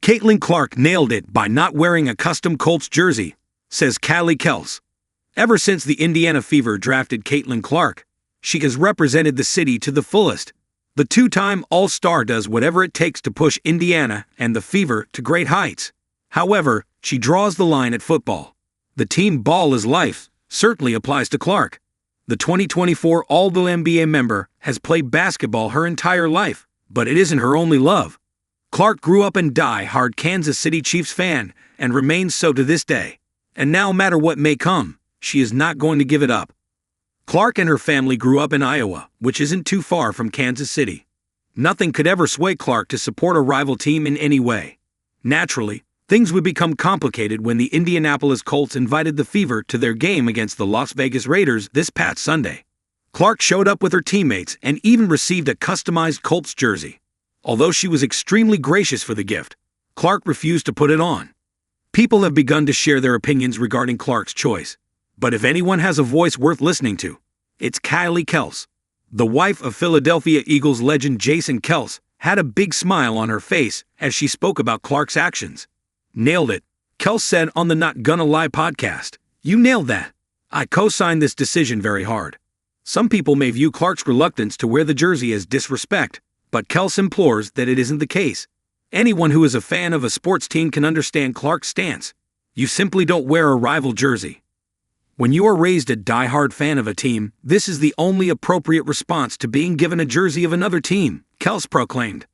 Caitlin Clark nailed it by not wearing a custom Colts jersey, says Kylie Kelce. Ever since the Indiana Fever drafted Caitlin Clark, she has represented the city to the fullest. The two-time All-Star does whatever it takes to push Indiana and the Fever to great heights. However, she draws the line at football. The team ball is life certainly applies to Clark. The 2024 All-WNBA member has played basketball her entire life, but it isn't her only love. Clark grew up a die-hard Kansas City Chiefs fan and remains so to this day. And now, no matter what may come, she is not going to give it up. Clark and her family grew up in Iowa, which isn't too far from Kansas City. Nothing could ever sway Clark to support a rival team in any way. Naturally, things would become complicated when the Indianapolis Colts invited the Fever to their game against the Las Vegas Raiders this past Sunday. Clark showed up with her teammates and even received a customized Colts jersey. Although she was extremely gracious for the gift, Clark refused to put it on. People have begun to share their opinions regarding Clark's choice. But if anyone has a voice worth listening to, it's Kylie Kelce. The wife of Philadelphia Eagles legend Jason Kelce had a big smile on her face as she spoke about Clark's actions. "Nailed it," Kelce said on the Not Gonna Lie podcast. "You nailed that. I co-signed this decision very hard." Some people may view Clark's reluctance to wear the jersey as disrespect, but Kelce implores that it isn't the case. Anyone who is a fan of a sports team can understand Clark's stance. You simply don't wear a rival jersey. When you are raised a die-hard fan of a team, this is the only appropriate response to being given a jersey of another team, Kelce proclaimed.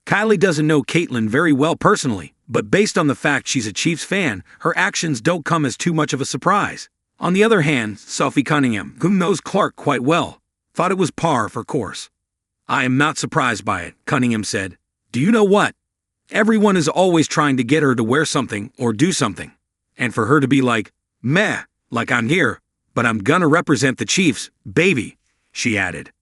Kylie doesn't know Caitlin very well personally, but based on the fact she's a Chiefs fan, her actions don't come as too much of a surprise. On the other hand, Sophie Cunningham, who knows Clark quite well, thought it was par for course. "I am not surprised by it," Cunningham said. "Do you know what? Everyone is always trying to get her to wear something or do something. And for her to be like, meh, like I'm here, but I'm gonna represent the Chiefs, baby," she added.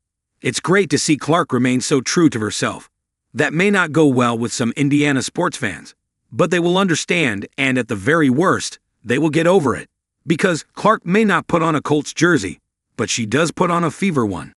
It's great to see Clark remain so true to herself. That may not go well with some Indiana sports fans, but they will understand, and at the very worst, they will get over it. Because Clark may not put on a Colts jersey, but she does put on a Fever one.